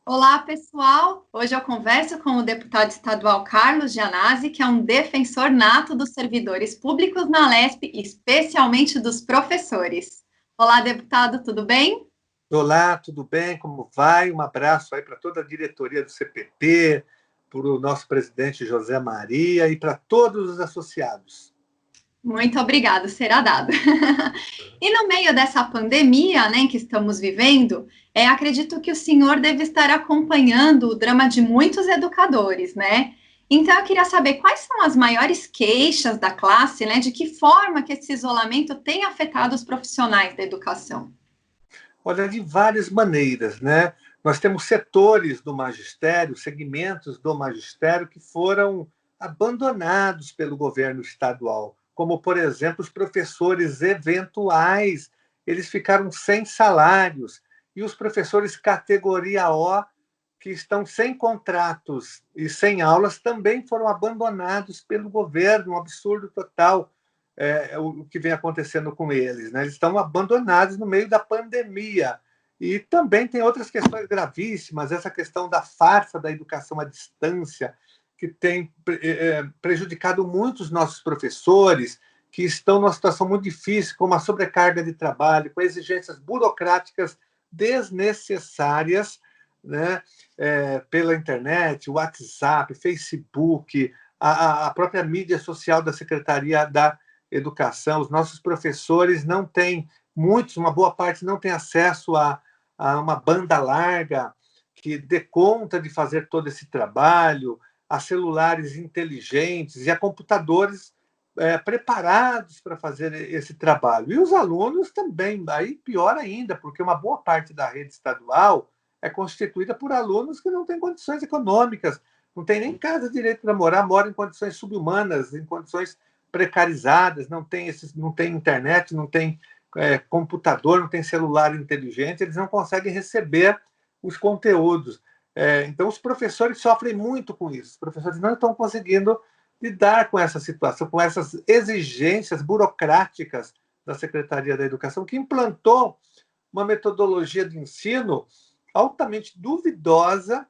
Olá, pessoal! Hoje eu converso com o deputado estadual Carlos Gianazzi, que é um defensor nato dos servidores públicos na Alesp, especialmente dos professores. Olá, deputado, tudo bem? Olá, tudo bem? Como vai? Um abraço aí para toda a diretoria do CPT, para o nosso presidente José Maria e para todos os associados. Muito obrigado, será dado. E no meio dessa pandemia, né, que estamos vivendo, acredito que o senhor deve estar acompanhando o drama de muitos educadores, né? Então eu queria saber quais são as maiores queixas da classe, né? De que forma que esse isolamento tem afetado os profissionais da educação? Olha, de várias maneiras, né? Nós temos setores do magistério, segmentos do magistério que foram abandonados pelo governo estadual, como, por exemplo, os professores eventuais, eles ficaram sem salários, e os professores categoria O, que estão sem contratos e sem aulas, também foram abandonados pelo governo, um absurdo total o que vem acontecendo com eles. Né? Eles estão abandonados no meio da pandemia. E também tem outras questões gravíssimas, essa questão da farsa da educação à distância, que tem prejudicado muito os nossos professores, que estão numa situação muito difícil, com uma sobrecarga de trabalho, com exigências burocráticas desnecessárias, né? Pela internet, WhatsApp, Facebook, a própria mídia social da Secretaria da Educação. Os nossos professores não têm, muitos, uma boa parte, não tem acesso a uma banda larga que dê conta de fazer todo esse trabalho, a celulares inteligentes e a computadores preparados para fazer esse trabalho. E os alunos também, aí pior ainda, porque uma boa parte da rede estadual é constituída por alunos que não têm condições econômicas, não tem nem casa direito para morar, moram em condições subhumanas, em condições precarizadas, não tem internet, não tem computador, não tem celular inteligente, eles não conseguem receber os conteúdos. Então, os professores sofrem muito com isso. Os professores não estão conseguindo lidar com essa situação, com essas exigências burocráticas da Secretaria da Educação, que implantou uma metodologia de ensino altamente duvidosa,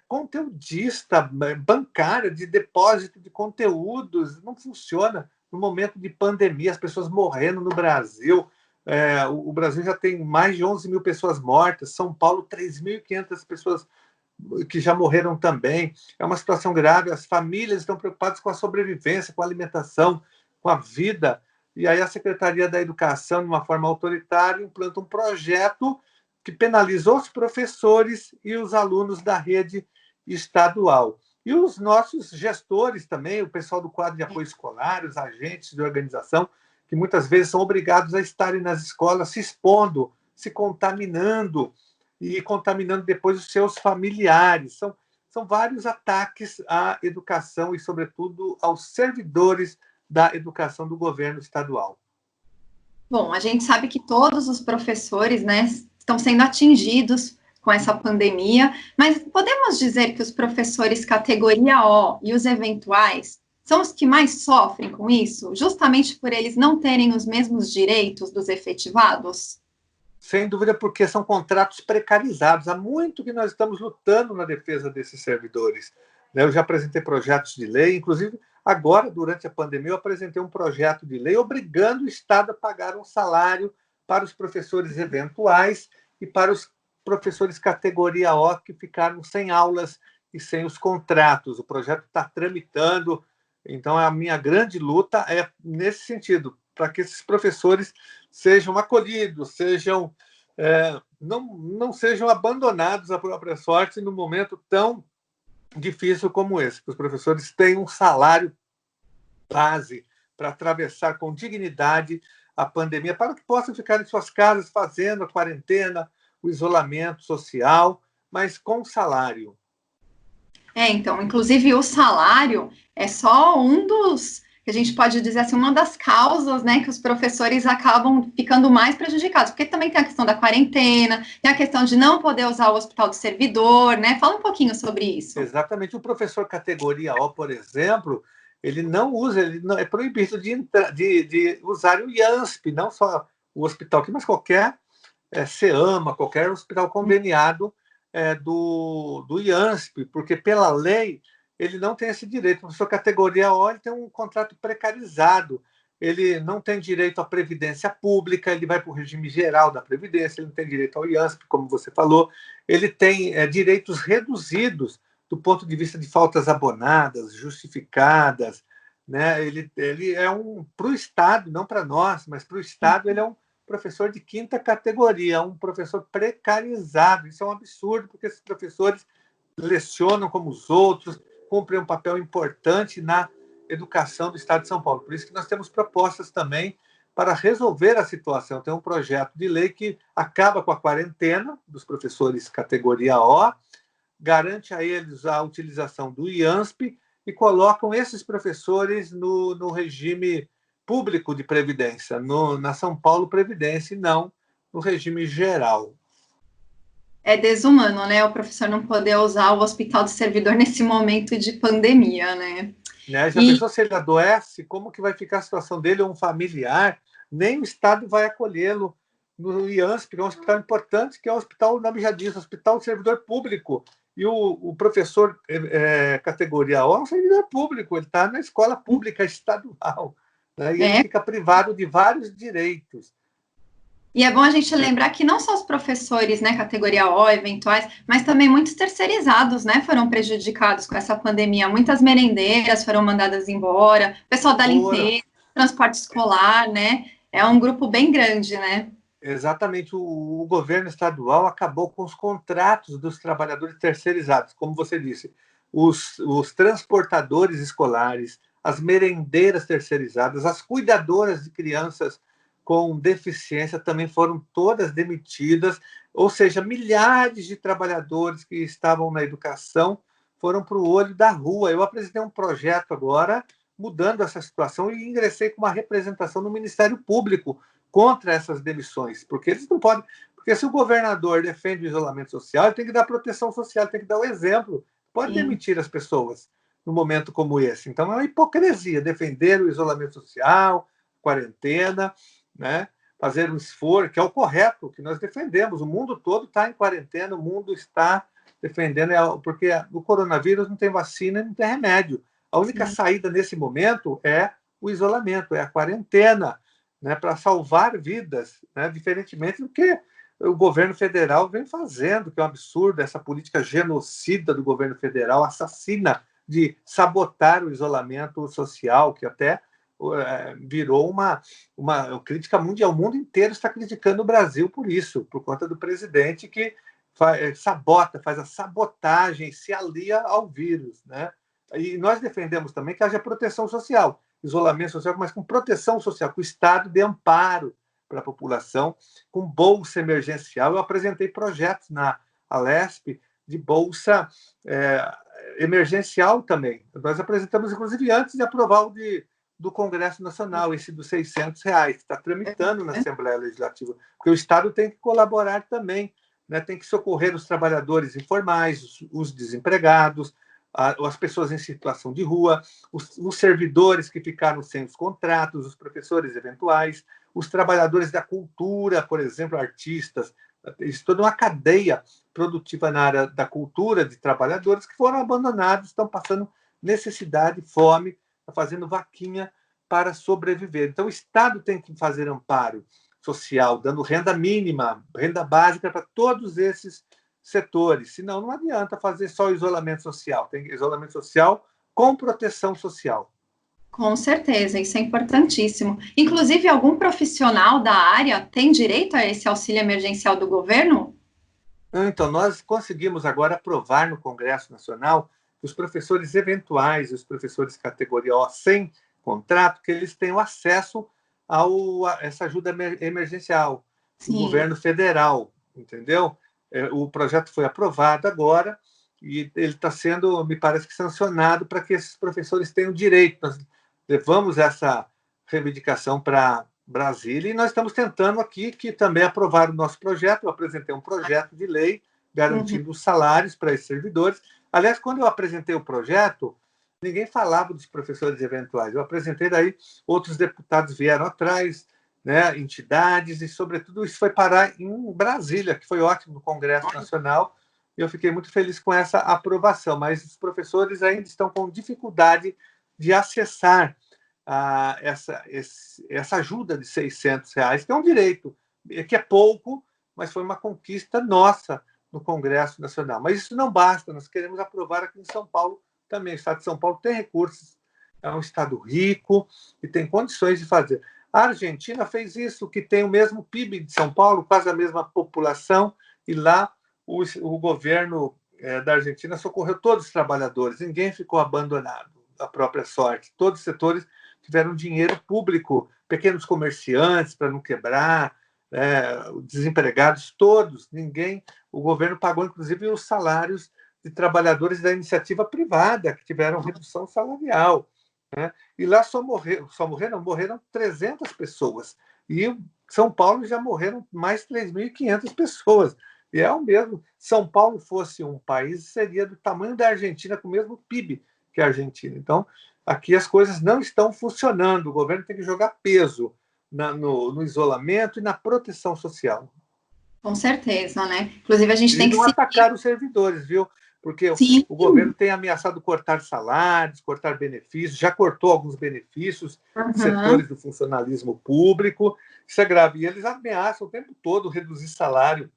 conteudista, bancária, de depósito de conteúdos. Não funciona no momento de pandemia, as pessoas morrendo no Brasil. O Brasil já tem mais de 11 mil pessoas mortas, São Paulo, 3.500 pessoas que já morreram também. É uma situação grave, as famílias estão preocupadas com a sobrevivência, com a alimentação, com a vida. E aí a Secretaria da Educação, de uma forma autoritária, implanta um projeto que penaliza os professores e os alunos da rede estadual. E os nossos gestores também, o pessoal do quadro de apoio escolar, os agentes de organização, que muitas vezes são obrigados a estarem nas escolas se expondo, se contaminando e contaminando depois os seus familiares. São vários ataques à educação e, sobretudo, aos servidores da educação do governo estadual. Bom, a gente sabe que todos os professores, né, estão sendo atingidos com essa pandemia, mas podemos dizer que os professores categoria O e os eventuais são os que mais sofrem com isso, justamente por eles não terem os mesmos direitos dos efetivados? Sem dúvida, porque são contratos precarizados. Há muito que nós estamos lutando na defesa desses servidores. Eu já apresentei projetos de lei, inclusive agora, durante a pandemia, eu apresentei um projeto de lei obrigando o Estado a pagar um salário para os professores eventuais e para os professores categoria O que ficaram sem aulas e sem os contratos. O projeto está tramitando, então a minha grande luta é nesse sentido, para que esses professores sejam acolhidos, não sejam abandonados à própria sorte num momento tão difícil como esse, que os professores tenham um salário base para atravessar com dignidade a pandemia, para que possam ficar em suas casas fazendo a quarentena, o isolamento social, mas com salário. Então, inclusive o salário é só um dos, que a gente pode dizer assim, uma das causas, né, que os professores acabam ficando mais prejudicados, porque também tem a questão da quarentena, tem a questão de não poder usar o hospital do servidor, né? Fala um pouquinho sobre isso. Exatamente. O professor categoria O, por exemplo, ele não usa, ele não, é proibido de usar o IANSP, não só o hospital aqui, mas qualquer CEAMA, qualquer hospital conveniado do IANSP, porque, pela lei, ele não tem esse direito. O professor categoria O ele tem um contrato precarizado, ele não tem direito à previdência pública, ele vai para o regime geral da previdência, ele não tem direito ao IANSP, como você falou, ele tem direitos reduzidos do ponto de vista de faltas abonadas, justificadas, né? Ele é para o Estado, não para nós, mas para o Estado ele é um professor de quinta categoria, um professor precarizado. Isso é um absurdo, porque esses professores lecionam como os outros, cumprem um papel importante na educação do Estado de São Paulo. Por isso que nós temos propostas também para resolver a situação. Tem um projeto de lei que acaba com a quarentena dos professores categoria O, garante a eles a utilização do IANSP e colocam esses professores no regime público de previdência, na São Paulo Previdência, e não no regime geral. É desumano, né? O professor não poder usar o hospital do servidor nesse momento de pandemia, né? Já pensou se ele adoece? Como que vai ficar a situação dele ou um familiar? Nem o Estado vai acolhê-lo no IANSP, que é um hospital importante, que é um hospital, o nome já diz, hospital do servidor público. E o professor categoria O é um servidor público, ele está na escola pública estadual, né? E ele fica privado de vários direitos. E é bom a gente lembrar que não só os professores, né, categoria O, eventuais, mas também muitos terceirizados, né, foram prejudicados com essa pandemia. Muitas merendeiras foram mandadas embora, o pessoal da limpeza, transporte escolar, né, é um grupo bem grande, né? Exatamente, o governo estadual acabou com os contratos dos trabalhadores terceirizados, como você disse, os transportadores escolares, as merendeiras terceirizadas, as cuidadoras de crianças com deficiência também foram todas demitidas, ou seja, milhares de trabalhadores que estavam na educação foram para o olho da rua. Eu apresentei um projeto agora mudando essa situação e ingressei com uma representação no Ministério Público contra essas demissões, porque eles não podem. Porque se o governador defende o isolamento social, ele tem que dar proteção social, tem que dar o exemplo. Pode demitir as pessoas num momento como esse. Então, é uma hipocrisia defender o isolamento social, quarentena, né? Fazer um esforço, que é o correto, que nós defendemos. O mundo todo está em quarentena, o mundo está defendendo, porque o coronavírus não tem vacina e não tem remédio. A única saída nesse momento é o isolamento, é a quarentena, né, para salvar vidas, né, diferentemente do que o governo federal vem fazendo, que é um absurdo, essa política genocida do governo federal, assassina de sabotar o isolamento social, que até virou uma crítica mundial. O mundo inteiro está criticando o Brasil por isso, por conta do presidente que sabota, faz a sabotagem, se alia ao vírus, né? E nós defendemos também que haja proteção social, isolamento social, mas com proteção social, que o Estado dê amparo para a população, com bolsa emergencial. Eu apresentei projetos na Alesp de bolsa emergencial também. Nós apresentamos, inclusive, antes de aprovar o do Congresso Nacional, esse dos R$600, que está tramitando na Assembleia Legislativa, porque o Estado tem que colaborar também, né? Tem que socorrer os trabalhadores informais, os desempregados, as pessoas em situação de rua, os servidores que ficaram sem os contratos, os professores eventuais, os trabalhadores da cultura, por exemplo, artistas. Isso toda uma cadeia produtiva na área da cultura, de trabalhadores que foram abandonados, estão passando necessidade, fome, fazendo vaquinha para sobreviver. Então, o Estado tem que fazer amparo social, dando renda mínima, renda básica para todos esses setores. Senão, não adianta fazer só isolamento social. Tem isolamento social com proteção social. Com certeza, isso é importantíssimo. Inclusive, algum profissional da área tem direito a esse auxílio emergencial do governo? Então, nós conseguimos agora aprovar no Congresso Nacional os professores eventuais, os professores categoria O sem contrato, que eles tenham acesso a essa ajuda emergencial do governo federal, entendeu? O projeto foi aprovado agora e ele está sendo, me parece que, sancionado para que esses professores tenham direito. Nós levamos essa reivindicação para Brasília e nós estamos tentando aqui que também aprovar o nosso projeto. Eu apresentei um projeto de lei garantindo os salários para esses servidores. Aliás, quando eu apresentei o projeto, ninguém falava dos professores eventuais. Eu apresentei, daí outros deputados vieram atrás, né, entidades, e, sobretudo, isso foi parar em Brasília, que foi ótimo no Congresso Nacional, e eu fiquei muito feliz com essa aprovação, mas os professores ainda estão com dificuldade de acessar essa ajuda de R$ 600, que é um direito, que é pouco, mas foi uma conquista nossa no Congresso Nacional. Mas isso não basta, nós queremos aprovar aqui em São Paulo também. O Estado de São Paulo tem recursos, é um Estado rico e tem condições de fazer. A Argentina fez isso, que tem o mesmo PIB de São Paulo, quase a mesma população, e lá o governo da Argentina socorreu todos os trabalhadores, ninguém ficou abandonado à própria sorte. Todos os setores tiveram dinheiro público, pequenos comerciantes para não quebrar, desempregados, todos, ninguém. O governo pagou, inclusive, os salários de trabalhadores da iniciativa privada, que tiveram redução salarial. Né? E lá morreram 300 pessoas. E em São Paulo já morreram mais 3.500 pessoas. E é o mesmo. São Paulo fosse um país, seria do tamanho da Argentina, com o mesmo PIB que a Argentina. Então, aqui as coisas não estão funcionando. O governo tem que jogar peso no isolamento e na proteção social. Com certeza, né? Inclusive, a gente tem que não atacar os servidores, viu? Porque Sim. O governo tem ameaçado cortar salários, cortar benefícios, já cortou alguns benefícios de setores do funcionalismo público. Isso é grave. E eles ameaçam o tempo todo reduzir salário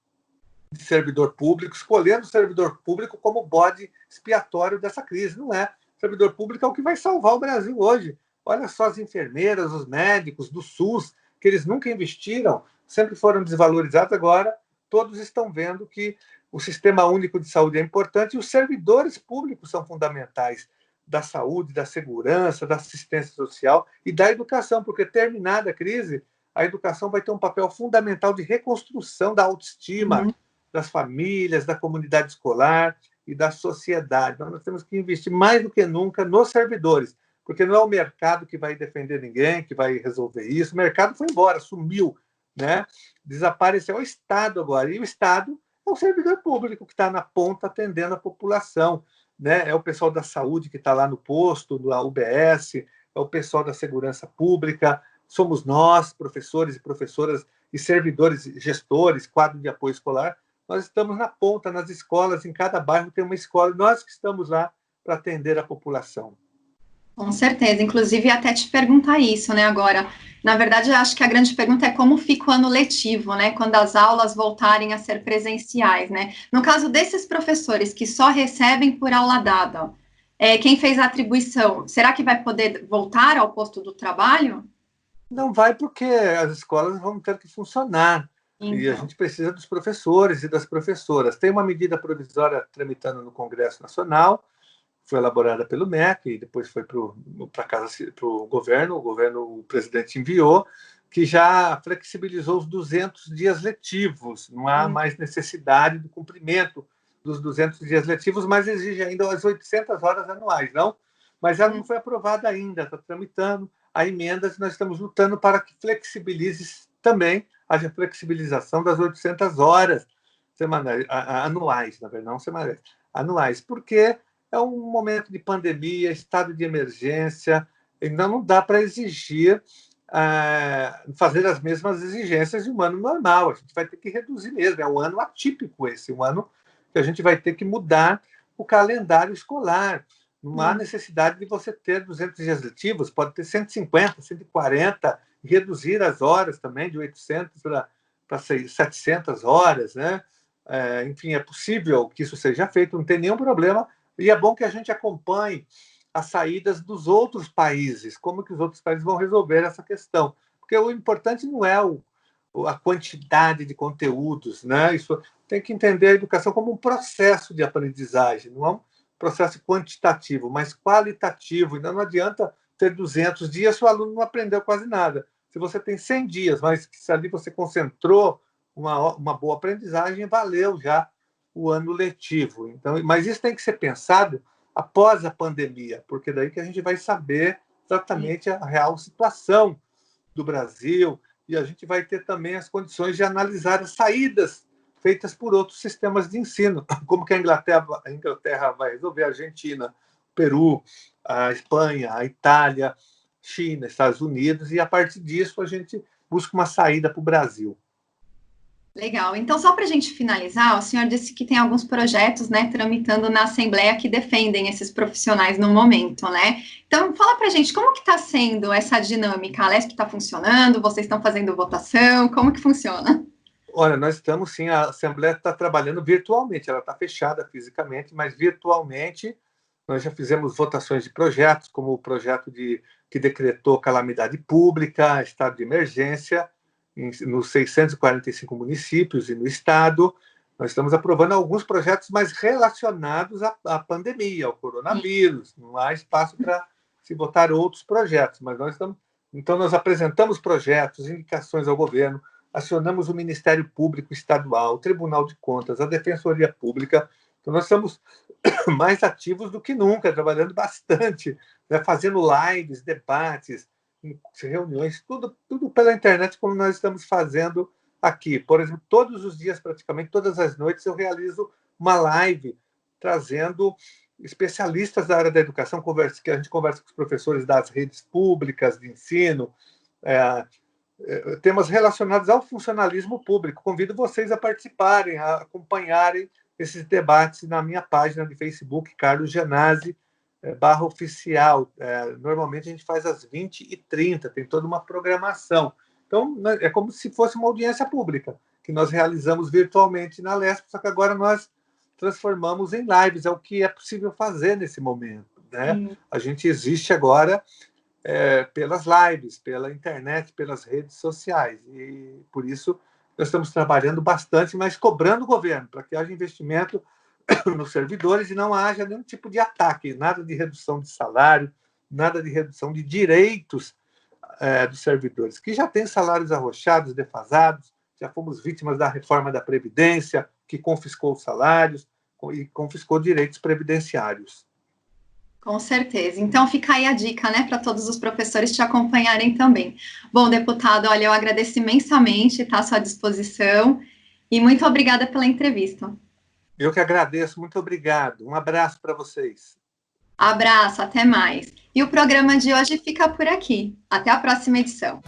de servidor público, escolhendo o servidor público como bode expiatório dessa crise. Não é. O servidor público é o que vai salvar o Brasil hoje. Olha só as enfermeiras, os médicos do SUS, que eles nunca investiram, sempre foram desvalorizados, agora todos estão vendo que o Sistema Único de Saúde é importante e os servidores públicos são fundamentais da saúde, da segurança, da assistência social e da educação, porque terminada a crise, a educação vai ter um papel fundamental de reconstrução da autoestima das famílias, da comunidade escolar e da sociedade. Então, nós temos que investir mais do que nunca nos servidores, porque não é o mercado que vai defender ninguém, que vai resolver isso. O mercado foi embora, sumiu, né? Desapareceu o Estado agora. E o Estado é o servidor público que está na ponta atendendo a população, né? É o pessoal da saúde que está lá no posto, na UBS, é o pessoal da segurança pública, somos nós, professores e professoras e servidores, gestores, quadro de apoio escolar. Nós estamos na ponta, nas escolas, em cada bairro tem uma escola, nós que estamos lá para atender a população. Com certeza, inclusive até te perguntar isso, né, agora. Na verdade, eu acho que a grande pergunta é como fica o ano letivo, né, quando as aulas voltarem a ser presenciais, né? No caso desses professores que só recebem por aula dada, quem fez a atribuição, será que vai poder voltar ao posto do trabalho? Não vai, porque as escolas vão ter que funcionar. Então. E a gente precisa dos professores e das professoras. Tem uma medida provisória tramitando no Congresso Nacional, foi elaborada pelo MEC e depois foi para o governo. O presidente enviou, que já flexibilizou os 200 dias letivos. Não há mais necessidade do cumprimento dos 200 dias letivos, mas exige ainda as 800 horas anuais, não? Mas ela não foi aprovada ainda, está tramitando a emendas e nós estamos lutando para que flexibilize também, haja flexibilização das 800 horas semanais, anuais, na verdade, não semanais, anuais, porque é um momento de pandemia, estado de emergência, ainda não dá para exigir fazer as mesmas exigências de um ano normal. A gente vai ter que reduzir mesmo. É um ano atípico esse, um ano que a gente vai ter que mudar o calendário escolar. Não há necessidade de você ter 200 dias letivos, pode ter 150, 140, reduzir as horas também de 800 para 700 horas, né? Enfim, é possível que isso seja feito, não tem nenhum problema. E é bom que a gente acompanhe as saídas dos outros países, como que os outros países vão resolver essa questão. Porque o importante não é a quantidade de conteúdos, né? Isso tem que entender a educação como um processo de aprendizagem, não é um processo quantitativo, mas qualitativo. Ainda não adianta ter 200 dias se o aluno não aprendeu quase nada. Se você tem 100 dias, mas se ali você concentrou uma boa aprendizagem, valeu já o ano letivo. Então, mas isso tem que ser pensado após a pandemia, porque daí que a gente vai saber exatamente a real situação do Brasil e a gente vai ter também as condições de analisar as saídas feitas por outros sistemas de ensino, como que a Inglaterra vai resolver, a Argentina, Peru, a Espanha, a Itália, China, Estados Unidos, e a partir disso a gente busca uma saída para o Brasil. Legal. Então, só para a gente finalizar, o senhor disse que tem alguns projetos, né, tramitando na Assembleia que defendem esses profissionais no momento, né? Então, fala para a gente como que está sendo essa dinâmica. A Lesp está funcionando? Vocês estão fazendo votação? Como que funciona? Olha, nós estamos sim, a Assembleia está trabalhando virtualmente, ela está fechada fisicamente, mas virtualmente nós já fizemos votações de projetos, como o projeto que decretou calamidade pública, estado de emergência, nos 645 municípios e no estado. Nós estamos aprovando alguns projetos mais relacionados à pandemia, ao coronavírus. Não há espaço para se votar outros projetos, mas nós estamos. Então, nós apresentamos projetos, indicações ao governo, acionamos o Ministério Público Estadual, o Tribunal de Contas, a Defensoria Pública. Então, nós estamos mais ativos do que nunca, trabalhando bastante, né, fazendo lives, debates, reuniões, tudo pela internet, como nós estamos fazendo aqui. Por exemplo, todos os dias, praticamente todas as noites, eu realizo uma live trazendo especialistas da área da educação, que a gente conversa com os professores das redes públicas de ensino, temas relacionados ao funcionalismo público. Convido vocês a participarem, a acompanharem esses debates na minha página de Facebook, Carlos Genasi, /oficial. Normalmente a gente faz às 20h30, tem toda uma programação. Então, é como se fosse uma audiência pública, que nós realizamos virtualmente na Lesp, só que agora nós transformamos em lives, é o que é possível fazer nesse momento, né? A gente existe agora pelas lives, pela internet, pelas redes sociais. E, por isso, nós estamos trabalhando bastante, mas cobrando o governo, para que haja investimento nos servidores e não haja nenhum tipo de ataque, nada de redução de salário, nada de redução de direitos dos servidores, que já têm salários arrochados, defasados, já fomos vítimas da reforma da Previdência, que confiscou os salários e confiscou direitos previdenciários. Com certeza. Então, fica aí a dica, né, para todos os professores te acompanharem também. Bom, deputado, olha, eu agradeço imensamente, tá à sua disposição, e muito obrigada pela entrevista. Eu que agradeço, muito obrigado. Um abraço para vocês. Abraço, até mais. E o programa de hoje fica por aqui. Até a próxima edição.